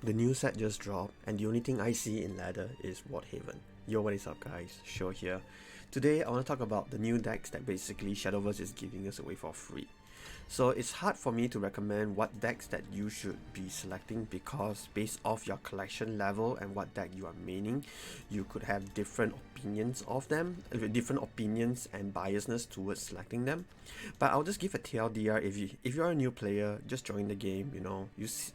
The new set just dropped, and the only thing I see in ladder is Wardhaven. Yo, what is up guys? Show here. Today I want to talk about the new decks that basically Shadowverse is giving us away for free. So it's hard for me to recommend what decks that you should be selecting because based off your collection level and what deck you are maining, you could have different opinions of them, different opinions and biasness towards selecting them. But I'll just give a TLDR. If you're a new player, just join the game, you see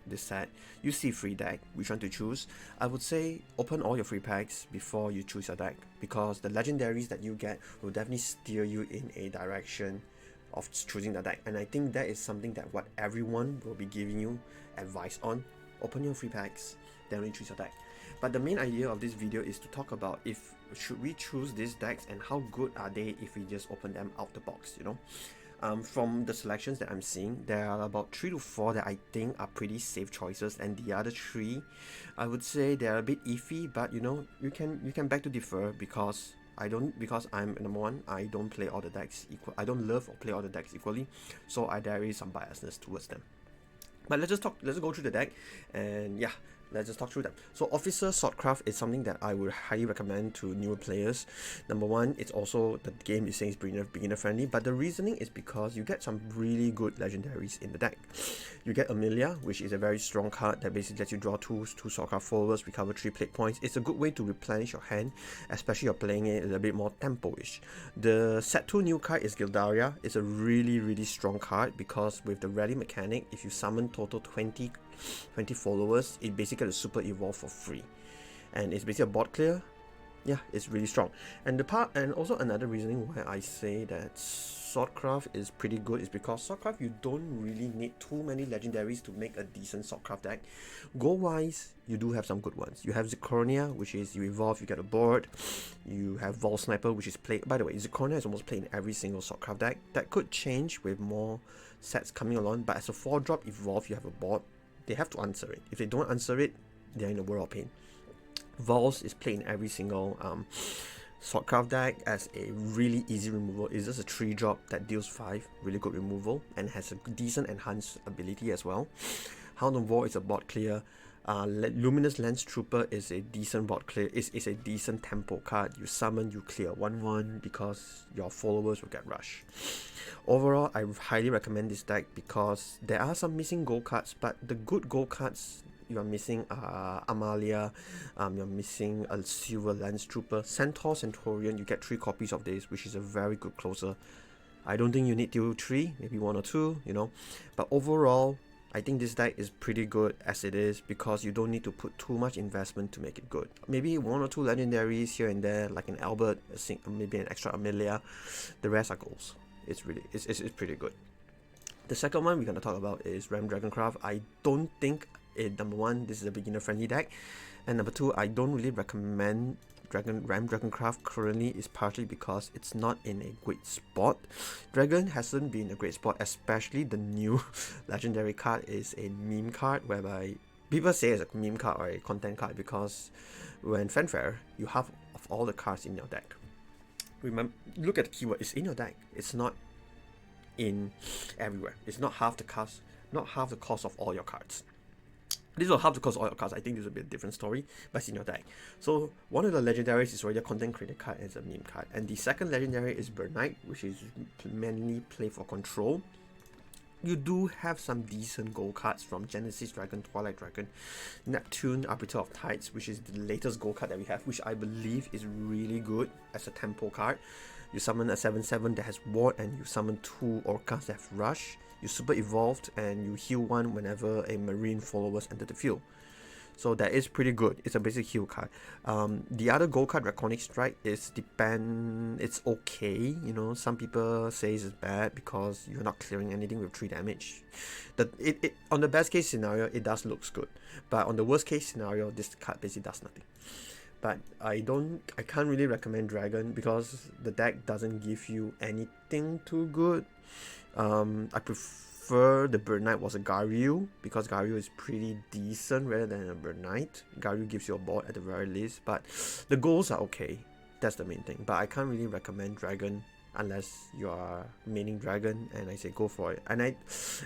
this set, you see free deck, which one to choose. I would say open all your free packs before you choose your deck, because the legendaries that you get will definitely steer you in a direction of choosing the deck, and I think that is something that what everyone will be giving you advice on. Open your free packs, then only choose your deck. But the main idea of this video is to talk about if should we choose these decks and how good are they if we just open them out the box, From the selections that I'm seeing, there are about 3 to 4 that I think are pretty safe choices, and the other 3, I would say they're a bit iffy, but you can beg to differ because I'm number one, I don't play all the decks equal. I don't love or play all the decks equally, so there is some biasness towards them. But let's go through the deck, and yeah, let's just talk through them. So Officer Swordcraft is something that I would highly recommend to newer players. Number one, it's also, the game is saying it's beginner friendly, but the reasoning is because you get some really good legendaries in the deck. You get Amelia, which is a very strong card that basically lets you draw two Swordcraft followers, recover 3 plate points. It's a good way to replenish your hand, especially you're playing it a little bit more tempo-ish. The set 2 new card is Gildaria. It's a really strong card because with the rally mechanic, if you summon total 20 followers, it basically gets a super evolve for free, and it's basically a board clear. Yeah, it's really strong. And also another reasoning why I say that Swordcraft is pretty good is because Swordcraft, you don't really need too many legendaries to make a decent Swordcraft deck. Goal wise, you do have some good ones. You have Zirconia, which is you evolve, you get a board. You have Vol Sniper, which is played, by the way, Zirconia is almost played in every single Swordcraft deck. That could change with more sets coming along, but as a 4-drop evolve, you have a board. They have to answer it. If they don't answer it, they're in a world of pain. Vols is played in every single Swordcraft deck as a really easy removal. It's just a 3-drop that deals 5, really good removal, and has a decent enhanced ability as well. Hound of War is a board clear. Luminous Lance Trooper is a decent board clear. It's a decent tempo card. You summon, you clear 1/1 because your followers will get rushed. Overall, I highly recommend this deck because there are some missing gold cards, but the good gold cards you are missing are Amalia, you're missing a Silver Lance Trooper, Centaur, Centurion. You get 3 copies of this, which is a very good closer. I don't think you need to 3, maybe 1 or 2, but overall, I think this deck is pretty good as it is because you don't need to put too much investment to make it good. Maybe 1 or 2 legendaries here and there, like an Albert, maybe an extra Amelia. The rest are goals. It's pretty good. The second one we're going to talk about is Ram Dragoncraft. I don't think number one, this is a beginner friendly deck, and number 2, I don't really recommend Ram Dragoncraft currently, is partly because it's not in a great spot. Dragon hasn't been a great spot, especially the new legendary card is a meme card, whereby people say it's a meme card or a content card because when Fanfare, you have of all the cards in your deck. Remember, look at the keyword, it's in your deck, it's not in everywhere. It's not half the cost of all your cards. This will half the cost of all your cards. I think this will be a different story, but it's in your deck. So one of the legendaries is already a content creator card and it's a meme card. And the second legendary is Burn Knight, which is mainly play for control. You do have some decent gold cards from Genesis Dragon, Twilight Dragon, Neptune, Arbiter of Tides, which is the latest gold card that we have, which I believe is really good as a tempo card. You summon a 7/7 that has ward, and you summon 2 orcas that have rush. You super evolved and you heal 1 whenever a marine followers enter the field. So that is pretty good. It's a basic heal card. The other gold card, Draconic Strike, it's okay. Some people say it's bad because you're not clearing anything with 3 damage. On the best case scenario, it does looks good, but on the worst case scenario, this card basically does nothing. But I can't really recommend Dragon because the deck doesn't give you anything too good. I prefer the Burn Knight was a Garyu because Garyu is pretty decent rather than a Burn Knight. Garyu gives you a board at the very least, but the goals are okay. That's the main thing. But I can't really recommend Dragon unless you are maining dragon, and I say go for it. And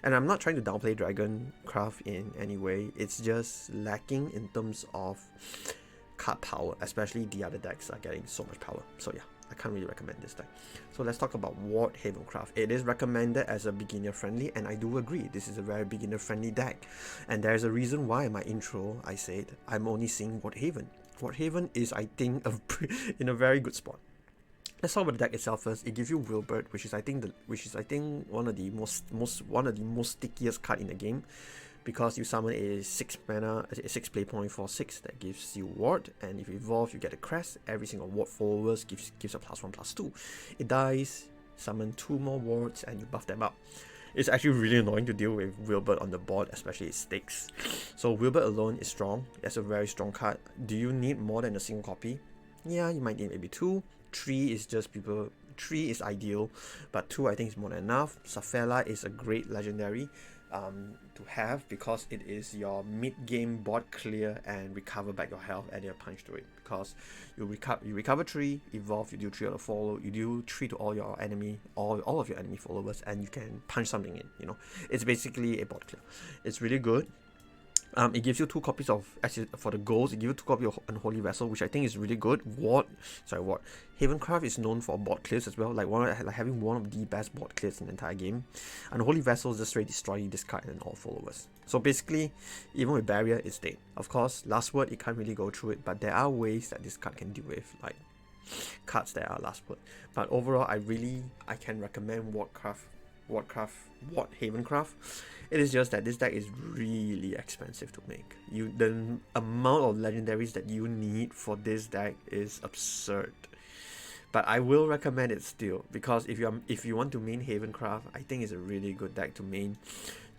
I'm not trying to downplay dragon craft in any way. It's just lacking in terms of card power, especially the other decks are getting so much power. So yeah, I can't really recommend this deck. So let's talk about Ward Haven craft. It is recommended as a beginner friendly, and I do agree this is a very beginner friendly deck. And there's a reason why in my intro I said I'm only seeing Ward Haven. Ward Haven is, I think, in a very good spot. Let's talk about the deck itself first. It gives you Wilbert, which is I think one of the most stickiest card in the game, because you summon a 6 mana, a 6 play point for 6 that gives you ward, and if you evolve, you get a crest. Every single ward followers gives a +1/+2. It dies, summon 2 more wards, and you buff them up. It's actually really annoying to deal with Wilbert on the board, especially its stakes. So Wilbert alone is strong. It's a very strong card. Do you need more than a single copy? Yeah, you might need maybe 2. 3 is just 3 is ideal, but 2 I think is more than enough. Safela is a great legendary to have, because it is your mid-game board clear and recover back your health, add a punch to it, because you recover 3, evolve, you do 3 auto follow, you do 3 to all your enemy, all of your enemy followers, and you can punch something in, you know. It's basically a board clear. It's really good. It gives you 2 copies of, actually for the goals, it gives you 2 copies of Unholy Vessel, which I think is really good. Havencraft is known for board clears as well, like having one of the best board clears in the entire game. Unholy Vessel is just straight destroy this card and all followers. So basically, even with barrier, it's dead. Of course, last word, it can't really go through it, but there are ways that this card can deal with, like cards that are last word. But overall, I can recommend Havencraft. It is just that this deck is really expensive to make. The amount of legendaries that you need for this deck is absurd. But I will recommend it still, because if you want to main Havencraft, I think it's a really good deck to main.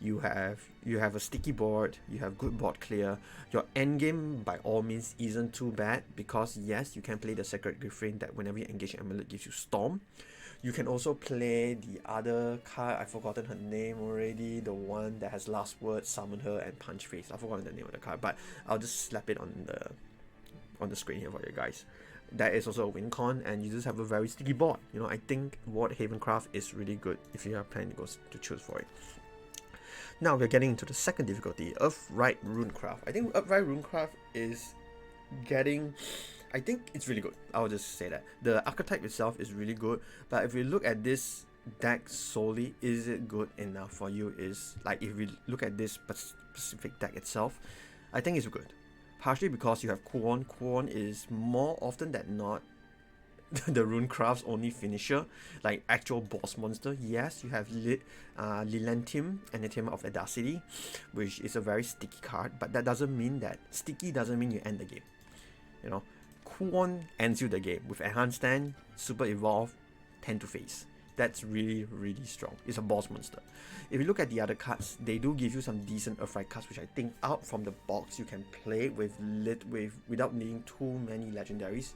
You have a sticky board, you have good board clear. Your endgame by all means isn't too bad, because yes, you can play the Sacred Griffin that whenever you engage an amulet gives you Storm. You can also play the other card, I've forgotten her name already, the one that has last word, summon her and punch face. I've forgotten the name of the card, but I'll just slap it on the screen here for you guys. That is also a win con, and you just have a very sticky board. You know, I think Ward Havencraft is really good if you are planning to choose for it. Now we're getting into the second difficulty, Earthright Runecraft. I think Earthright Runecraft is getting, I think it's really good. I'll just say that. The archetype itself is really good, but if we look at this deck solely, is it good enough for you? Is like, if we look at this specific deck itself, I think it's good. Partially because you have Kuon. Kuon is more often than not the Runecraft's only finisher, like actual boss monster. Yes, you have Lilantium, Enigma of Audacity, which is a very sticky card, but that doesn't mean that sticky doesn't mean you end the game. You know, Kuon ends you the game with Enhanced Stand, Super Evolve, 10 to face. That's really, really strong. It's a boss monster. If you look at the other cards, they do give you some decent Earthright cards, which I think out from the box you can play with without needing too many legendaries.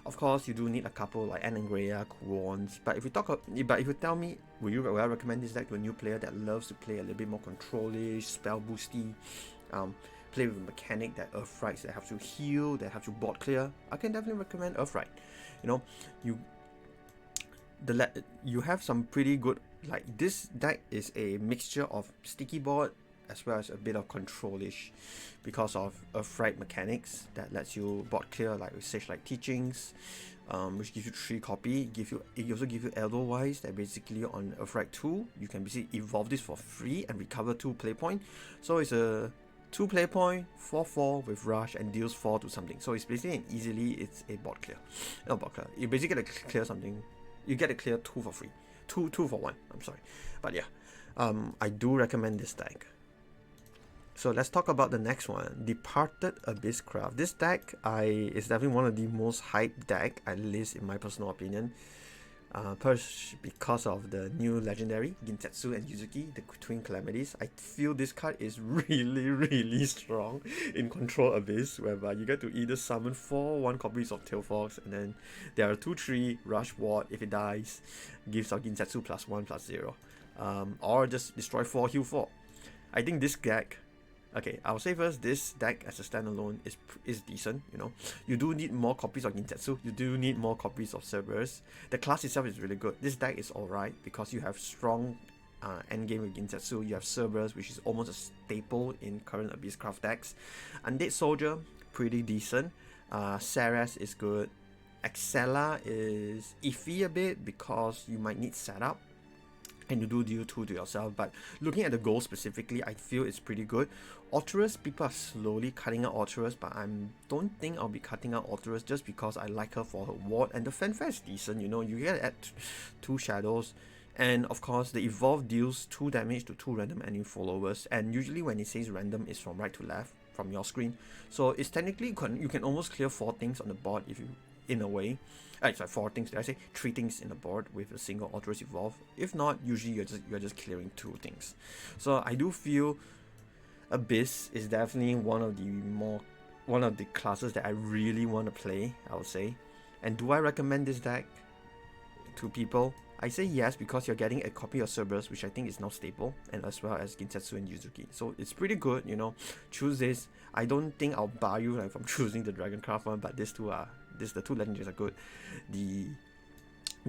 Of course, you do need a couple like Anangrea, Kuons. But if you tell me, will I recommend this deck to a new player that loves to play a little bit more control-ish, spell boosty, play with a mechanic that Earthrights, that have to heal, that have to board clear, I can definitely recommend Earthright. You know, you have some pretty good, like, this deck is a mixture of sticky board as well as a bit of control-ish, because of Earthright mechanics that lets you board clear, like with Sage-like Teachings, which gives you 3 copy. It also gives you Edelweiss, that basically on Earthright 2 you can basically evolve this for free and recover 2 play point. So it's a 2 play point, 4/4 with rush, and deals 4 to something. So it's basically it's a board clear. Not board clear. You basically get to clear something. You get to clear 2 for free. 2 for 1. I'm sorry. But yeah, I do recommend this deck. So let's talk about the next one, Departed Abysscraft. This deck is definitely one of the most hyped deck, at least in my personal opinion. Because of the new legendary Gintetsu and Yuzuki, the Twin Calamities. I feel this card is really, really strong in Control Abyss, whereby you get to either summon 1 copies of Tailfox, and then there are 2/3 Rush Ward. If it dies, gives out Gintetsu +1/+0, or just destroy 4, heal 4. I think this deck, Okay, I'll say first, this deck as a standalone is decent, you know. You do need more copies of Gintetsu, you do need more copies of Cerberus. The class itself is really good. This deck is alright because you have strong endgame with Gintetsu, you have Cerberus, which is almost a staple in current Abysscraft decks. Undead Soldier, pretty decent. Ceres is good. Excella is iffy a bit because you might need setup and you do deal 2 to yourself, but looking at the goal specifically, I feel it's pretty good. Alterous, people are slowly cutting out Alterous, but I don't think I'll be cutting out Alterous just because I like her for her ward, and the fanfare is decent, you know, you get to add 2 shadows, and of course the evolve deals 2 damage to 2 random enemy followers, and usually when it says random, it's from right to left, from your screen, so it's technically, you can almost clear 4 things on the board if you, in a way. Sorry, 4 things, did I say? 3 things in the board with a single Alterous Evolve. If not, usually you're just clearing 2 things. So I do feel Abyss is definitely one of the classes that I really want to play, I would say. And do I recommend this deck to people? I say yes because you're getting a copy of Cerberus, which I think is now staple, and as well as Gintetsu and Yuzuki. So it's pretty good, you know. Choose this. I don't think I'll bar you like from choosing the Dragoncraft one, but the 2 legendaries are good. The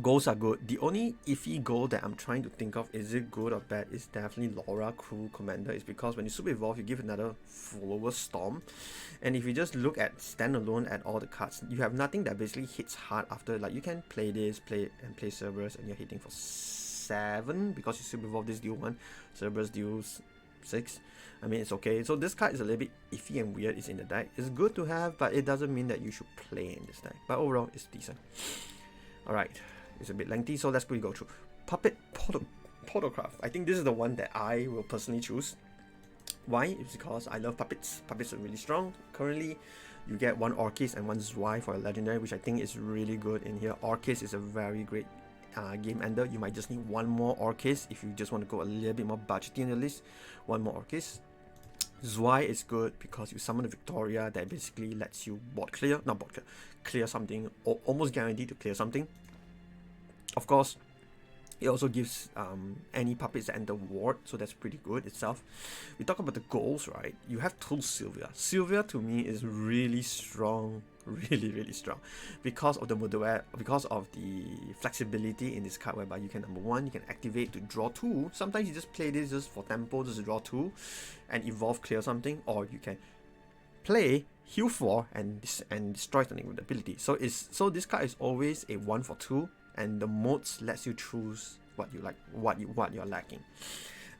goals are good. The only iffy goal that I'm trying to think of, is it good or bad, is definitely Laura Crew Commander. Is because when you super evolve, you give another follower Storm, and if you just look at standalone at all the cards, you have nothing that basically hits hard after. Like you can play this, play Cerberus, and you're hitting for 7 because you super evolve this deal 1, Cerberus deals 6. I mean, it's okay. So this card is a little bit iffy and weird. It's in the deck. It's good to have, but it doesn't mean that you should play in this deck. But overall, it's decent. Alright, it's a bit lengthy, so let's quickly go through. Puppet Portalcraft. I think this is the one that I will personally choose. Why? It's because I love puppets. Puppets are really strong. Currently, you get 1 Orchis and 1 Zwei for a legendary, which I think is really good in here. Orchis is a very great game ender. You might just need 1 more Orchis if you just want to go a little bit more budgety in the list. 1 more Orchis. Zwei is good because you summon a Victoria that basically lets you clear something, or almost guaranteed to clear something. Of course, it also gives any puppets that enter ward, so that's pretty good itself. We talk about the goals, right? You have Tool Sylvia. Sylvia to me is really strong, really strong, because of the flexibility in this card, whereby you can, number 1, you can activate to draw 2. Sometimes you just play this just for tempo, just to draw 2 and evolve clear something, or you can play heal 4 and destroy something with the ability. So this card is always a 1 for 2, and the modes lets you choose what you like, what you're lacking.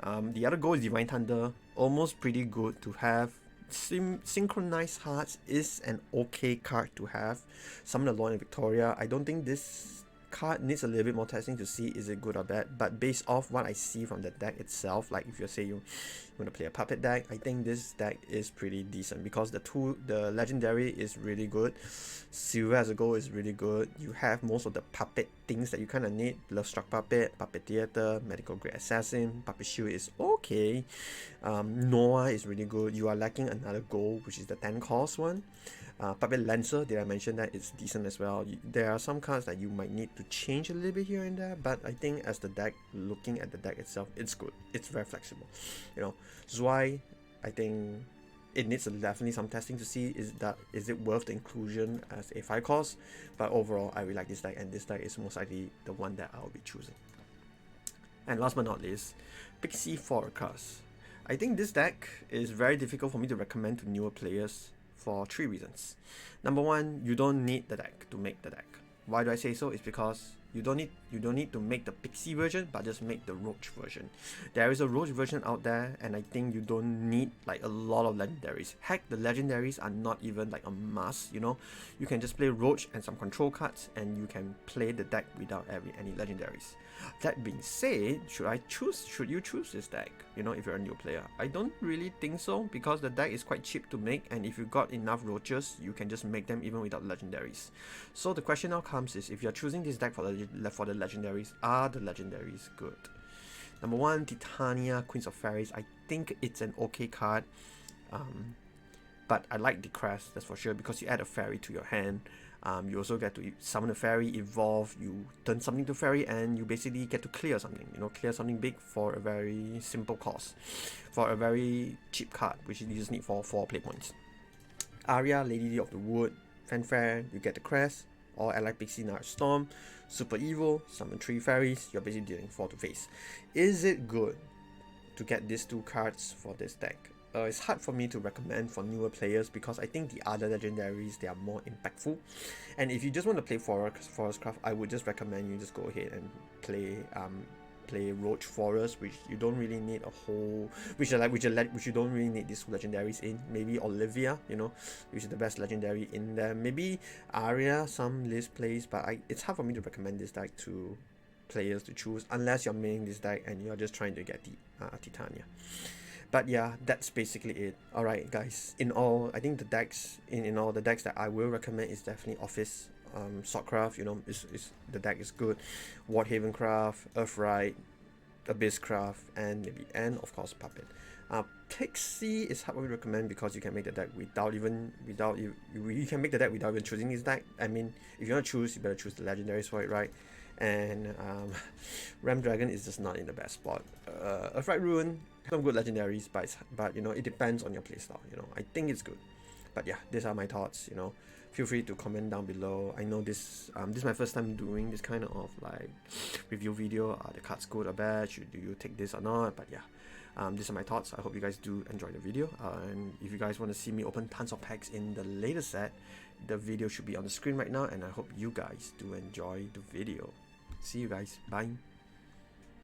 The other goal is Divine Thunder, almost pretty good to have. Synchronized Hearts is an okay card to have. Summon the Lord and Victoria. I don't think this card needs a little bit more testing to see is it good or bad, but based off what I see from the deck itself, like if you want to play a puppet deck, I think this deck is pretty decent because the legendary is really good. Silver as a goal is really good. You have most of the puppet things that you kind of need. Love Struck Puppet, Puppet Theater, Medical Grade Assassin, Puppet Shield is okay. Noah is really good. You are lacking another goal, which is the 10 cost one. Puppet Lancer, did I mention that? It's decent as well. There are some cards that you might need to change a little bit here and there, but I think as the deck, looking at the deck itself, it's good. It's very flexible. You know, Zwei, I think it needs definitely some testing to see is it worth the inclusion as a 5 cost, but overall I really like this deck, and this deck is most likely the one that I'll be choosing. And last but not least, Pixie Forecast. I think this deck is very difficult for me to recommend to newer players for 3 reasons. Number 1, you don't need the deck to make the deck. Why do I say so? It's because you don't need to make the Pixie version, but just make the Roach version. There is a Roach version out there, and I think you don't need like a lot of legendaries. Heck, the legendaries are not even like a must, you know. You can just play Roach and some control cards, and you can play the deck without any legendaries. That being said, should you choose this deck, you know, if you're a new player? I don't really think so, because the deck is quite cheap to make, and if you got enough Roaches, you can just make them even without legendaries. So the question now comes is, if you're choosing this deck for the legendaries, are the legendaries good? Number 1, Titania, Queens of Fairies. I think it's an okay card, but I like the Crest, that's for sure, because you add a fairy to your hand. You also get to summon a fairy, evolve, you turn something to fairy, and you basically get to clear something, clear something big for a very simple cost, for a very cheap card, which you just need for 4 play points. Arya, Lady of the Wood, Fanfare, you get the crest, or Allied Pixie Night Storm, Super Evil, summon 3 fairies, you're basically dealing 4 to face. Is it good to get these 2 cards for this deck? It's hard for me to recommend for newer players because I think the other legendaries, they are more impactful. And if you just want to play Forest Craft, I would just recommend you just go ahead and play Roach Forest, which you don't really need a whole, which you don't really need these legendaries in. Maybe Olivia, which is the best legendary in there. Maybe Arya, some list plays, but it's hard for me to recommend this deck to players to choose unless you're maining this deck and you're just trying to get the Titania. But yeah, that's basically it. Alright guys, in all, I think the decks the decks that I will recommend is definitely Office, Swordcraft, the deck is good. Wardhaven Craft, Earthright, Abyss Craft, and of course Puppet. Pixie is hard to recommend because you can make the deck you can make the deck without even choosing this deck. I mean, if you want to choose, you better choose the legendaries for it, right? And Ram Dragon is just not in the best spot. Earthright Ruin, some good legendaries, but it depends on your playstyle. I think it's good. But yeah, these are my thoughts. Feel free to comment down below. I know this is my first time doing this kind of like review video. Are the cards good or bad? Do you take this or not? But yeah, these are my thoughts. I hope you guys do enjoy the video. And if you guys want to see me open tons of packs in the latest set, the video should be on the screen right now. And I hope you guys do enjoy the video. See you guys. Bye.